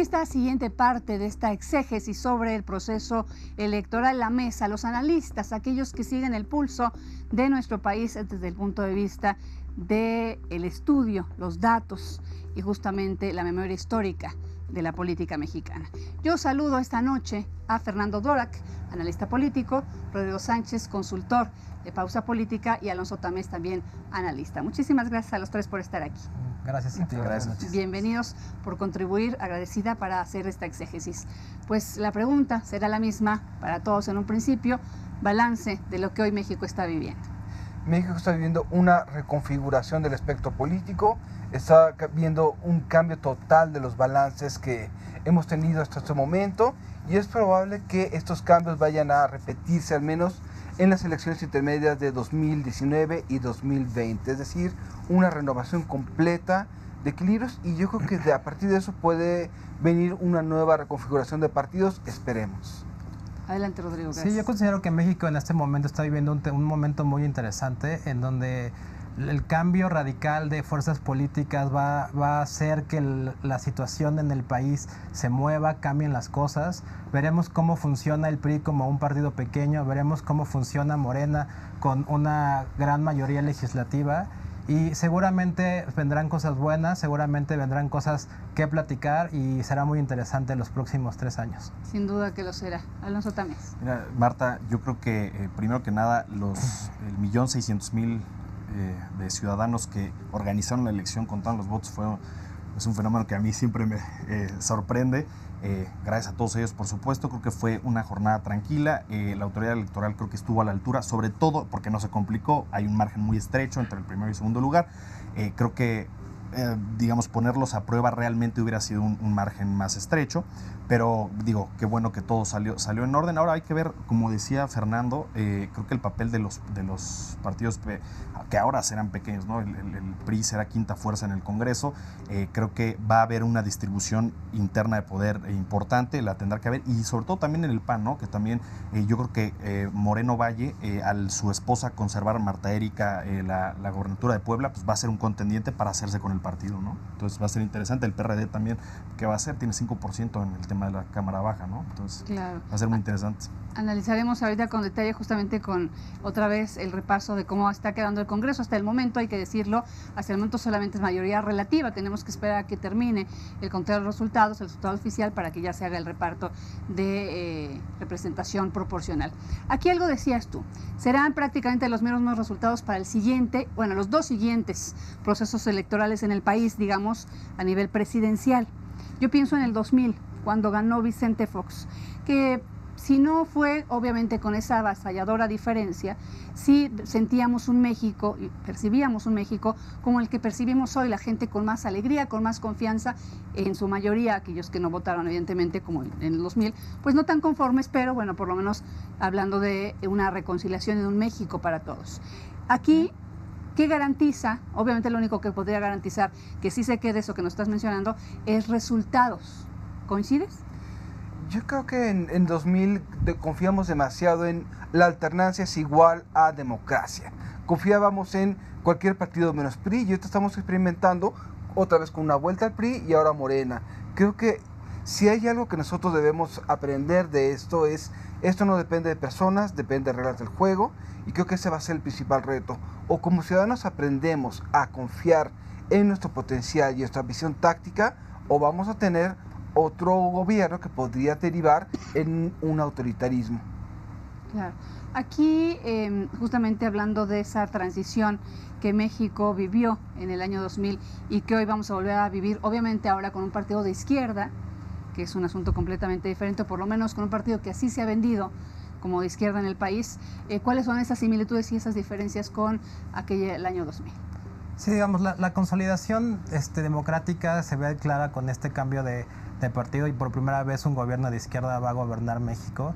esta siguiente parte de esta exégesis sobre el proceso electoral, la mesa, los analistas, aquellos que siguen el pulso de nuestro país desde el punto de vista del estudio, los datos y justamente la memoria histórica de la política mexicana. Yo saludo esta noche a Fernando Dorak, analista político, Rodrigo Sánchez, consultor de Pausa Política, y Alonso Tamés, también analista. Muchísimas gracias a los tres por estar aquí. Gracias a ti. Gracias. Bienvenidos por contribuir, agradecida para hacer esta exégesis. Pues la pregunta será la misma para todos en un principio, balance de lo que hoy México está viviendo. México está viviendo una reconfiguración del espectro político, está viendo un cambio total de los balances que hemos tenido hasta este momento, y es probable que estos cambios vayan a repetirse al menos en las elecciones intermedias de 2019 y 2020, es decir, una renovación completa de equilibrios, y yo creo que a partir de eso puede venir una nueva reconfiguración de partidos, esperemos. Adelante, Rodrigo. Gracias. Sí, yo considero que México en este momento está viviendo un momento muy interesante en donde el cambio radical de fuerzas políticas va a hacer que la situación en el país se mueva, cambien las cosas. Veremos cómo funciona el PRI como un partido pequeño, veremos cómo funciona Morena con una gran mayoría legislativa, y seguramente vendrán cosas buenas, seguramente vendrán cosas que platicar, y será muy interesante los próximos 3 años. Sin duda que lo será. Alonso Tamés. Mira, Marta, yo creo que primero que nada el 1.600.000 de ciudadanos que organizaron la elección, contaron los votos, es un fenómeno que a mí siempre me sorprende. Gracias a todos ellos, por supuesto. Creo que fue una jornada tranquila. La autoridad electoral creo que estuvo a la altura, sobre todo porque no se complicó. Hay un margen muy estrecho entre el primero y segundo lugar. Creo que digamos, ponerlos a prueba realmente hubiera sido un margen más estrecho, pero digo, qué bueno que todo salió en orden. Ahora hay que ver, como decía Fernando, creo que el papel de los partidos que ahora serán pequeños, ¿no? El PRI será quinta fuerza en el Congreso, creo que va a haber una distribución interna de poder importante, la tendrá que haber, y sobre todo también en el PAN, ¿no? Que también yo creo que Moreno Valle, al su esposa conservar, Marta Erika, la gobernatura de Puebla, pues va a ser un contendiente para hacerse con el partido, ¿no? Entonces va a ser interesante. El PRD también, ¿qué va a hacer? Tiene 5% en el tema de la Cámara Baja, ¿no? Entonces claro, va a ser muy interesante. Analizaremos ahorita con detalle, justamente con otra vez el repaso de cómo está quedando el Congreso. Hasta el momento, hay que decirlo, hasta el momento solamente es mayoría relativa. Tenemos que esperar a que termine el conteo de los resultados, el resultado oficial, para que ya se haga el reparto de representación proporcional. Aquí algo decías tú, serán prácticamente los mismos resultados para el siguiente, bueno, los dos siguientes procesos electorales en el país, digamos, a nivel presidencial. Yo pienso en el 2000, cuando ganó Vicente Fox, que si no fue obviamente con esa avasalladora diferencia, sí sentíamos un México y percibíamos un México como el que percibimos hoy, la gente con más alegría, con más confianza, en su mayoría aquellos que no votaron evidentemente como en el 2000, pues no tan conformes, pero bueno, por lo menos hablando de una reconciliación y de un México para todos. Aquí, ¿qué garantiza? Obviamente lo único que podría garantizar que sí se quede eso que nos estás mencionando es resultados. ¿Coincides? Yo creo que en 2000 confiamos demasiado en la alternancia es igual a democracia. Confiábamos en cualquier partido menos PRI, y ahorita estamos experimentando otra vez con una vuelta al PRI y ahora Morena. Creo que si hay algo que nosotros debemos aprender de esto es, esto no depende de personas, depende de reglas del juego, y creo que ese va a ser el principal reto. O como ciudadanos aprendemos a confiar en nuestro potencial y nuestra visión táctica, o vamos a tener otro gobierno que podría derivar en un autoritarismo. Claro. Aquí, justamente hablando de esa transición que México vivió en el año 2000 y que hoy vamos a volver a vivir, obviamente ahora con un partido de izquierda, que es un asunto completamente diferente, por lo menos con un partido que así se ha vendido como de izquierda en el país, ¿cuáles son esas similitudes y esas diferencias con el año 2000? Sí, digamos, la consolidación democrática se ve clara con este cambio de partido, y por primera vez un gobierno de izquierda va a gobernar México.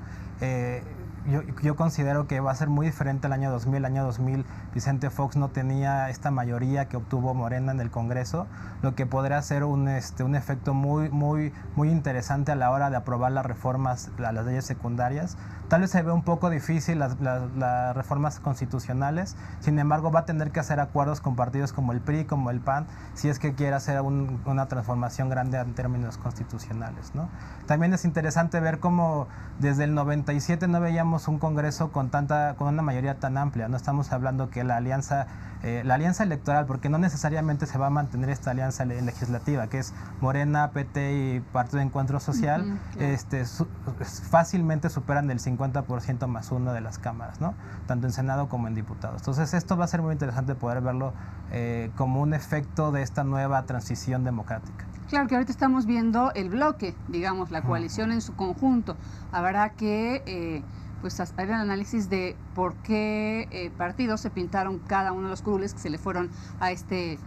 yo considero que va a ser muy diferente el año 2000. El año 2000 Vicente Fox no tenía esta mayoría que obtuvo Morena en el Congreso, lo que podría ser un efecto muy interesante a la hora de aprobar las reformas a las leyes secundarias. Tal vez se ve un poco difícil las reformas constitucionales, sin embargo va a tener que hacer acuerdos con partidos como el PRI, como el PAN, si es que quiere hacer una transformación grande en términos constitucionales, ¿no? También es interesante ver cómo desde el 97 no veíamos un Congreso con una mayoría tan amplia. No estamos hablando que la alianza electoral, porque no necesariamente se va a mantener esta alianza legislativa, que es Morena, PT y Partido de Encuentro Social, fácilmente superan el 50% más uno de las cámaras, ¿no? Tanto en Senado como en diputados. Entonces esto va a ser muy interesante poder verlo como un efecto de esta nueva transición democrática. Claro que ahorita estamos viendo el bloque, digamos, la coalición en su conjunto. Habrá que pues hacer el análisis de por qué partidos se pintaron cada uno de los curules que se le fueron a este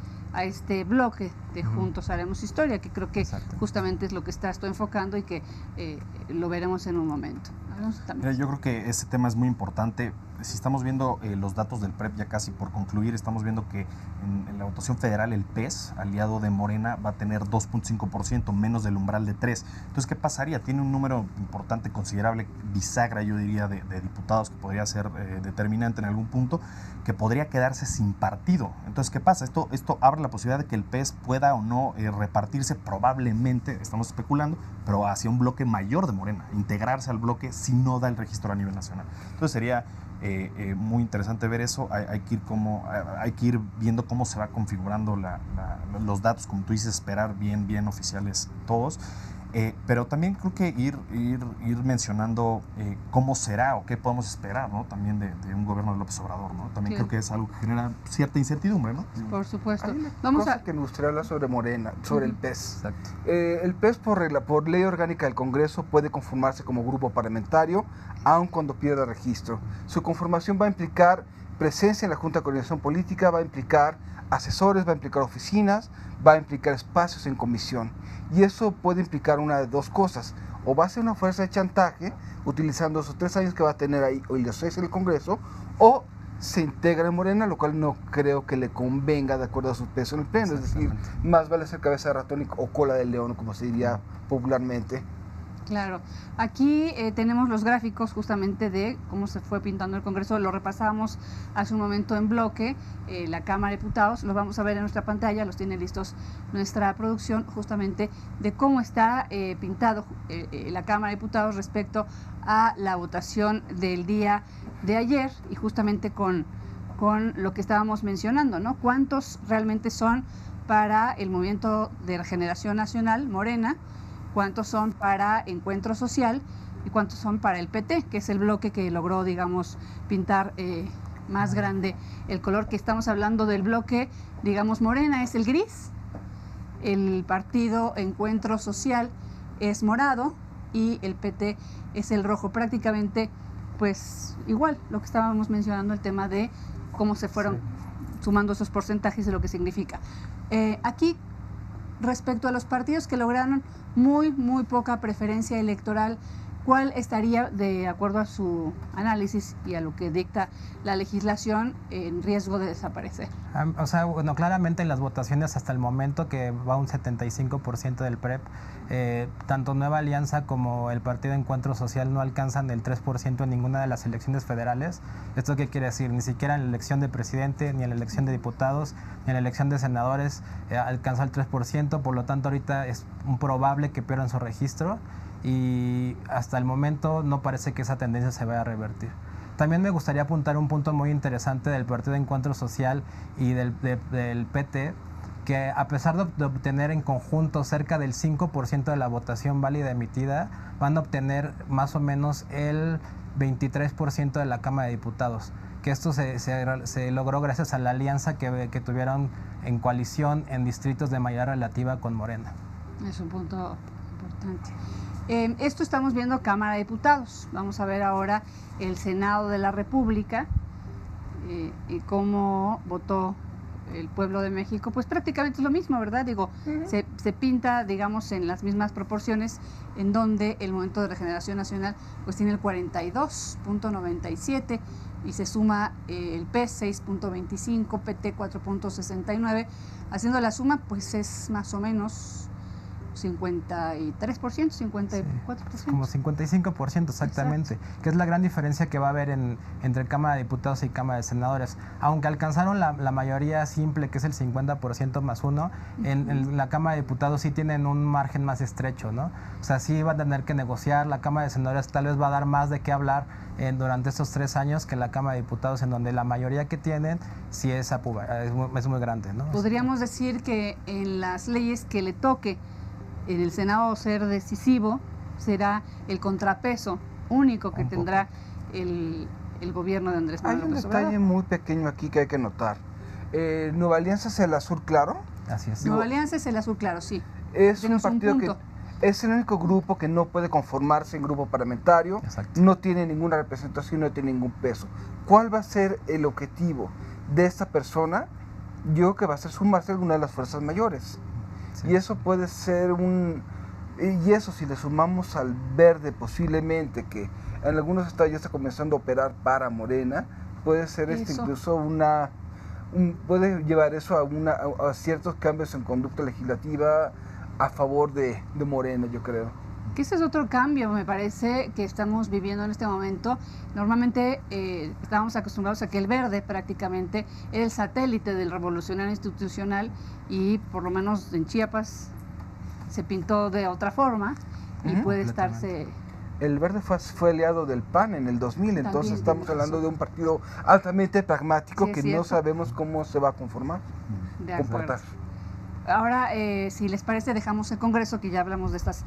bloque de Juntos Haremos Historia, que creo que justamente es lo que estás tú enfocando y que lo veremos en un momento. Mira, yo creo que ese tema es muy importante. Si estamos viendo los datos del PREP, ya casi por concluir, estamos viendo que en la votación federal el PES, aliado de Morena, va a tener 2.5%, menos del umbral de 3%. Entonces, ¿qué pasaría? Tiene un número importante, considerable, bisagra, yo diría, de diputados que podría ser determinante en algún punto, que podría quedarse sin partido. Entonces, ¿qué pasa? Esto abre la posibilidad de que el PES pueda o no repartirse, probablemente, estamos especulando, pero hacia un bloque mayor de Morena, integrarse al bloque si no da el registro a nivel nacional. Entonces, sería muy interesante ver eso. Hay que ir viendo cómo se va configurando los datos, como tú dices, esperar bien oficiales todos. Pero también creo que ir mencionando cómo será o qué podemos esperar, ¿no? También de un gobierno de López Obrador, ¿no? También creo que es algo que genera cierta incertidumbre, ¿no? Por supuesto. Vamos a que me gustaría hablar sobre Morena, sobre el PES. Exacto. El PES por ley orgánica del Congreso puede conformarse como grupo parlamentario, aun cuando pierda registro. Su conformación va a implicar presencia en la Junta de Coordinación Política, va a implicar asesores, va a implicar oficinas, va a implicar espacios en comisión. Y eso puede implicar una de dos cosas. O va a ser una fuerza de chantaje, utilizando esos 3 años que va a tener ahí, o los 6 en el Congreso, o se integra en Morena, lo cual no creo que le convenga de acuerdo a su peso en el Pleno. Es decir, más vale ser cabeza de ratón o cola de león, como se diría popularmente. Claro. Aquí tenemos los gráficos justamente de cómo se fue pintando el Congreso. Lo repasamos hace un momento en bloque, la Cámara de Diputados. Los vamos a ver en nuestra pantalla, los tiene listos nuestra producción, justamente de cómo está pintado la Cámara de Diputados respecto a la votación del día de ayer y justamente con lo que estábamos mencionando, ¿no? ¿Cuántos realmente son para el Movimiento de Regeneración Nacional, Morena? ¿Cuántos son para Encuentro Social? ¿Y cuántos son para el PT, que es el bloque que logró, digamos, pintar más grande el color? Que estamos hablando del bloque, digamos, Morena es el gris, el partido Encuentro Social es morado y el PT es el rojo. Prácticamente, pues, igual, lo que estábamos mencionando, el tema de cómo se fueron sumando esos porcentajes y lo que significa. Aquí, respecto a los partidos que lograron muy poca preferencia electoral, ¿cuál estaría, de acuerdo a su análisis y a lo que dicta la legislación, en riesgo de desaparecer? O sea, bueno, claramente en las votaciones hasta el momento, que va un 75% del PREP, tanto Nueva Alianza como el Partido Encuentro Social no alcanzan el 3% en ninguna de las elecciones federales. ¿Esto qué quiere decir? Ni siquiera en la elección de presidente, ni en la elección de diputados, ni en la elección de senadores alcanzó el 3%, por lo tanto ahorita es probable que pierdan su registro. Y hasta el momento no parece que esa tendencia se vaya a revertir. También me gustaría apuntar un punto muy interesante del Partido de Encuentro Social y del PT, que a pesar de obtener en conjunto cerca del 5% de la votación válida emitida, van a obtener más o menos el 23% de la Cámara de Diputados, que esto se logró gracias a la alianza que tuvieron en coalición en distritos de mayoría relativa con Morena. Es un punto importante. Esto estamos viendo Cámara de Diputados. Vamos a ver ahora el Senado de la República y cómo votó el pueblo de México, pues prácticamente es lo mismo, ¿verdad? Digo, se pinta, digamos, en las mismas proporciones, en donde el Movimiento de Regeneración Nacional pues tiene el 42.97 y se suma el PES 6.25, PT 4.69, haciendo la suma pues es más o menos 53%, 54%. Sí, como 55% exactamente, que es la gran diferencia que va a haber entre Cámara de Diputados y Cámara de Senadores. Aunque alcanzaron la mayoría simple, que es el 50% más uno, en la Cámara de Diputados sí tienen un margen más estrecho, ¿no? O sea, sí va a tener que negociar, la Cámara de Senadores tal vez va a dar más de qué hablar durante estos 3 años que la Cámara de Diputados, en donde la mayoría que tienen sí es muy grande, ¿no? Podríamos decir que en las leyes que le toque en el Senado ser decisivo, será el contrapeso único que tendrá el gobierno de Andrés Manuel López Obrador. Hay un detalle muy pequeño aquí que hay que notar. Nueva Alianza es el azul claro. Así es. Nueva Alianza es el azul claro, sí. Es un partido que es el único grupo que no puede conformarse en grupo parlamentario. Exacto. No tiene ninguna representación, no tiene ningún peso. ¿Cuál va a ser el objetivo de esta persona? Yo creo que va a ser sumarse a alguna de las fuerzas mayores. Sí. Y eso puede ser y eso si le sumamos al verde posiblemente, que en algunos estados ya está comenzando a operar para Morena, puede ser incluso puede llevar eso a ciertos cambios en conducta legislativa a favor de Morena, yo creo. Que ese es otro cambio, me parece, que estamos viviendo en este momento. Normalmente estábamos acostumbrados a que el verde prácticamente era el satélite del revolucionario institucional y por lo menos en Chiapas se pintó de otra forma y puede estarse... El verde fue aliado del PAN en el 2000, entonces estamos hablando de un partido altamente pragmático que no sabemos cómo se va a comportar. Ahora, si les parece, dejamos el Congreso, que ya hablamos de estos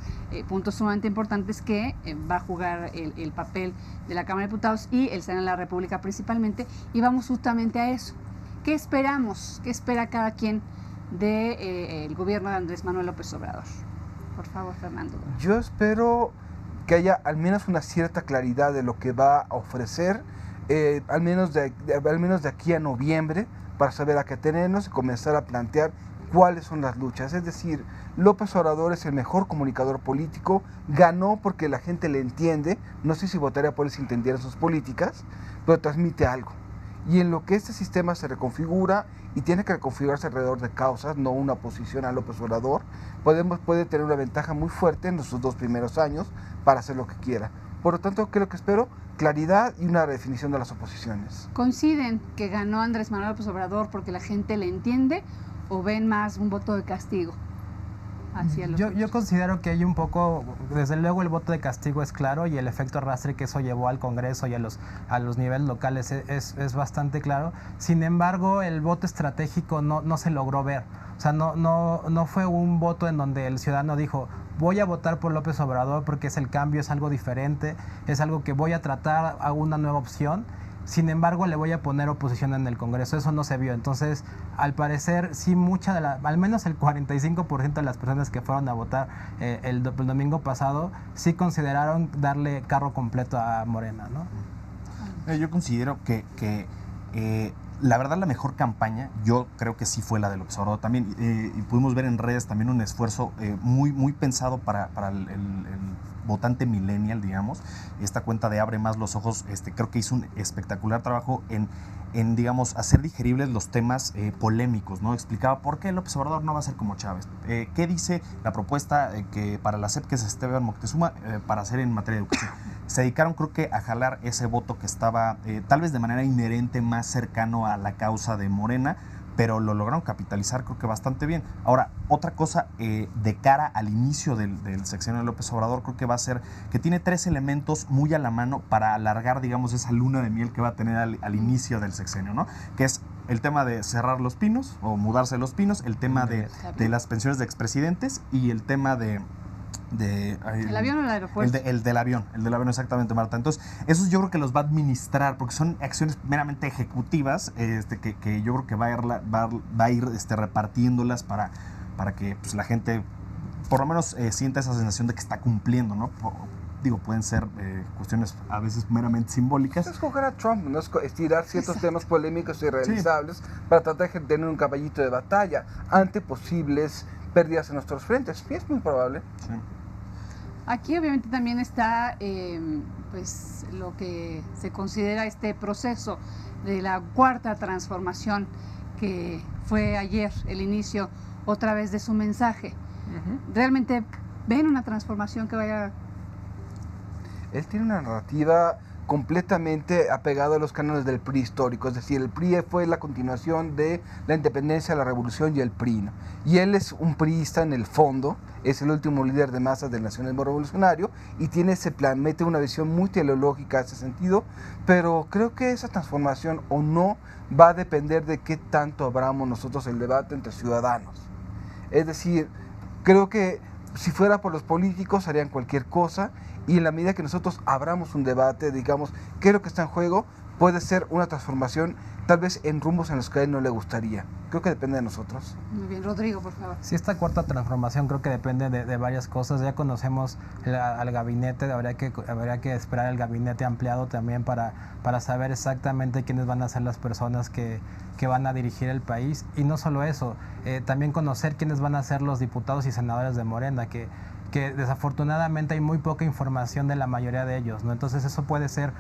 puntos sumamente importantes que va a jugar el papel de la Cámara de Diputados y el Senado de la República principalmente, y vamos justamente a eso. ¿Qué esperamos? ¿Qué espera cada quien del gobierno de Andrés Manuel López Obrador? Por favor, Fernando. Yo espero que haya al menos una cierta claridad de lo que va a ofrecer, al menos de aquí a noviembre, para saber a qué tenernos y comenzar a plantear cuáles son las luchas. Es decir, López Obrador es el mejor comunicador político, ganó porque la gente le entiende, no sé si votaría por él si entendiera sus políticas, pero transmite algo. Y en lo que este sistema se reconfigura y tiene que reconfigurarse alrededor de causas, no una oposición a López Obrador, puede tener una ventaja muy fuerte en sus 2 primeros años para hacer lo que quiera. Por lo tanto, ¿qué es lo que espero? Claridad y una redefinición de las oposiciones. ¿Coinciden que ganó Andrés Manuel López Obrador porque la gente le entiende o ven más un voto de castigo hacia los yo considero que hay un poco, desde luego el voto de castigo es claro y el efecto arrastre que eso llevó al Congreso y a los niveles locales es bastante claro. Sin embargo, el voto estratégico no se logró ver. O sea, no fue un voto en donde el ciudadano dijo, voy a votar por López Obrador porque es el cambio, es algo diferente, es algo que voy a tratar, a una nueva opción. Sin embargo, le voy a poner oposición en el Congreso. Eso no se vio. Entonces, al parecer, sí, al menos el 45% de las personas que fueron a votar el domingo pasado, sí consideraron darle carro completo a Morena, ¿no? Yo considero que la verdad la mejor campaña, yo creo que sí fue la de López Obrador también. Y pudimos ver en redes también un esfuerzo muy pensado para el votante millennial, digamos. Esta cuenta de Abre Más los Ojos, creo que hizo un espectacular trabajo en digamos, hacer digeribles los temas polémicos, ¿no? Explicaba por qué López Obrador no va a ser como Chávez. ¿Qué dice la propuesta que para la SEP que es Esteban Moctezuma para hacer en materia de educación? Se dedicaron, creo que, a jalar ese voto que estaba tal vez de manera inherente más cercano a la causa de Morena, pero lo lograron capitalizar creo que bastante bien. Ahora, otra cosa de cara al inicio del sexenio de López Obrador, creo que va a ser que tiene 3 elementos muy a la mano para alargar, digamos, esa luna de miel que va a tener al inicio del sexenio, ¿no? Que es el tema de cerrar Los Pinos o mudarse a Los Pinos, el tema de las pensiones de expresidentes y el tema ¿el avión o el aeropuerto? El del avión exactamente, Marta. Entonces, esos yo creo que los va a administrar porque son acciones meramente ejecutivas que yo creo que va a ir repartiéndolas para que pues, la gente por lo menos sienta esa sensación de que está cumpliendo, ¿no? digo, pueden ser cuestiones a veces meramente simbólicas. Es escoger a Trump, no es estirar ciertos temas polémicos y realizables para tratar de tener un caballito de batalla ante posibles pérdidas en nuestros frentes. Y es muy probable. Sí. Aquí obviamente también está pues lo que se considera este proceso de la cuarta transformación, que fue ayer el inicio otra vez de su mensaje. ¿Realmente ven una transformación que vaya? Él tiene una narrativa completamente apegada a los cánones del PRI histórico, es decir, el PRI fue la continuación de la independencia, la revolución y el PRI, ¿no? Y él es un priista en el fondo, es el último líder de masas del nacionalismo revolucionario y tiene ese plan, mete una visión muy teleológica en ese sentido, pero creo que esa transformación o no va a depender de qué tanto abramos nosotros el debate entre ciudadanos. Es decir, creo que si fuera por los políticos harían cualquier cosa, y en la medida que nosotros abramos un debate, digamos, qué es lo que está en juego, puede ser una transformación tal vez en rumbos en los que a él no le gustaría. Creo que depende de nosotros. Muy bien, Rodrigo, por favor. Sí, esta cuarta transformación creo que depende de varias cosas. Ya conocemos al gabinete, habría que esperar el gabinete ampliado también para saber exactamente quiénes van a ser las personas que van a dirigir el país. Y no solo eso, también conocer quiénes van a ser los diputados y senadores de Morena, que desafortunadamente hay muy poca información de la mayoría de ellos, ¿no? Entonces eso puede ser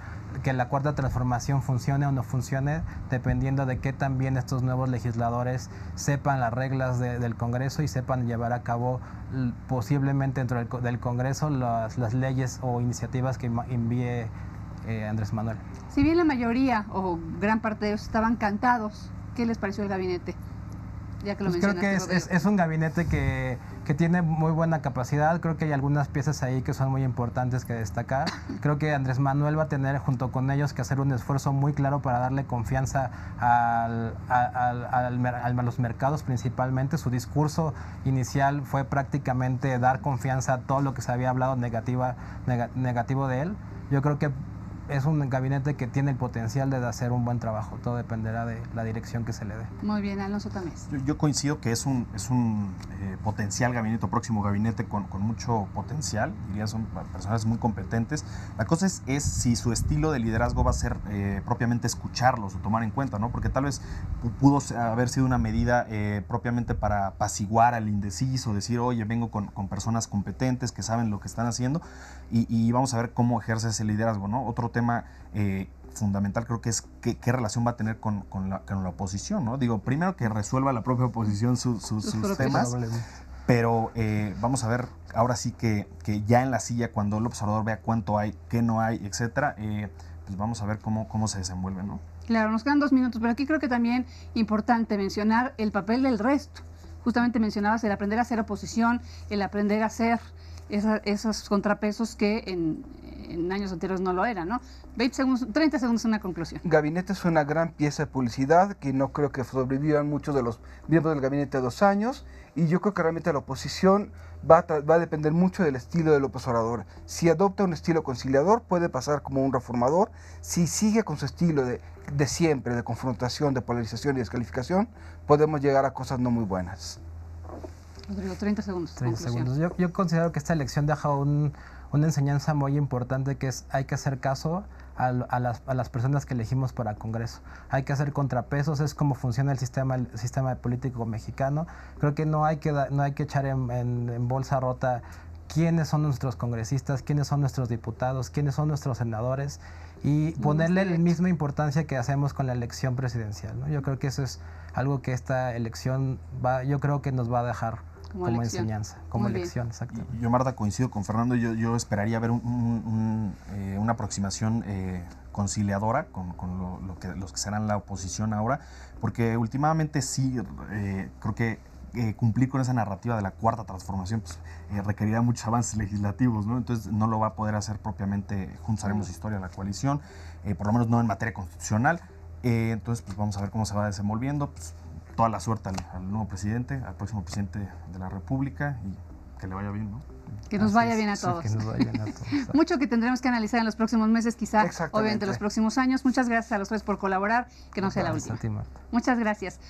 que la cuarta transformación funcione o no funcione, dependiendo de qué también estos nuevos legisladores sepan las reglas del Congreso y sepan llevar a cabo posiblemente dentro del Congreso las leyes o iniciativas que envíe Andrés Manuel. Si bien la mayoría o gran parte de ellos estaban cantados, ¿qué les pareció el gabinete? Ya que lo creo que es un gabinete que tiene muy buena capacidad. Creo que hay algunas piezas ahí que son muy importantes que destacar. Creo que Andrés Manuel va a tener junto con ellos que hacer un esfuerzo muy claro para darle confianza a los mercados principalmente. Su discurso inicial fue prácticamente dar confianza a todo lo que se había hablado negativo de él. Yo creo que es un gabinete que tiene el potencial de hacer un buen trabajo. Todo dependerá de la dirección que se le dé. Muy bien, Alonso Tamés. Yo coincido que es un potencial gabinete, próximo gabinete con mucho potencial. Diría, son personas muy competentes. La cosa es si su estilo de liderazgo va a ser propiamente escucharlos o tomar en cuenta, ¿no? Porque tal vez pudo haber sido una medida propiamente para apaciguar al indeciso, decir, oye, vengo con personas competentes que saben lo que están haciendo y vamos a ver cómo ejerce ese liderazgo, ¿no? Otro tema fundamental creo que es qué relación va a tener con la oposición, ¿no? Digo, primero que resuelva la propia oposición sus temas, pero vamos a ver ahora sí que ya en la silla, cuando el observador vea cuánto hay, qué no hay, etcétera, pues vamos a ver cómo se desenvuelve, ¿no? Claro, nos quedan 2 minutos, pero aquí creo que también importante mencionar el papel del resto. Justamente mencionabas el aprender a hacer oposición, el aprender a hacer esos contrapesos que en años anteriores no lo eran, ¿no? 30 segundos una conclusión. Gabinete es una gran pieza de publicidad que no creo que sobrevivan muchos de los miembros del gabinete 2 años, y yo creo que realmente la oposición va a depender mucho del estilo del López Obrador. Si adopta un estilo conciliador, puede pasar como un reformador. Si sigue con su estilo de siempre, de confrontación, de polarización y descalificación, podemos llegar a cosas no muy buenas. Rodrigo, 30 segundos. 30 segundos. Yo considero que esta elección deja una enseñanza muy importante, que es hay que hacer caso a las personas que elegimos para Congreso. Hay que hacer contrapesos, es como funciona el sistema político mexicano. Creo que no hay que echar en bolsa rota quiénes son nuestros congresistas, quiénes son nuestros diputados, quiénes son nuestros senadores, y ponerle la misma importancia que hacemos con la elección presidencial, ¿no? Yo creo que eso es algo que esta elección yo creo que nos va a dejar como enseñanza, como elección, exactamente. Yo, Marta, coincido con Fernando. Yo esperaría ver una aproximación conciliadora con los que serán la oposición ahora, porque últimamente sí creo que cumplir con esa narrativa de la cuarta transformación pues, requerirá muchos avances legislativos, ¿no? Entonces no lo va a poder hacer propiamente Juntos Haremos Historia, la coalición, por lo menos no en materia constitucional. Entonces pues vamos a ver cómo se va desenvolviendo. Pues, toda la suerte al nuevo presidente, al próximo presidente de la República, y que le vaya bien, ¿no? Que nos vaya bien a todos. Sí, que nos vaya bien a todos. Mucho que tendremos que analizar en los próximos meses, quizá, obviamente los próximos años. Muchas gracias a los tres por colaborar, que no sea la última. Muchas gracias.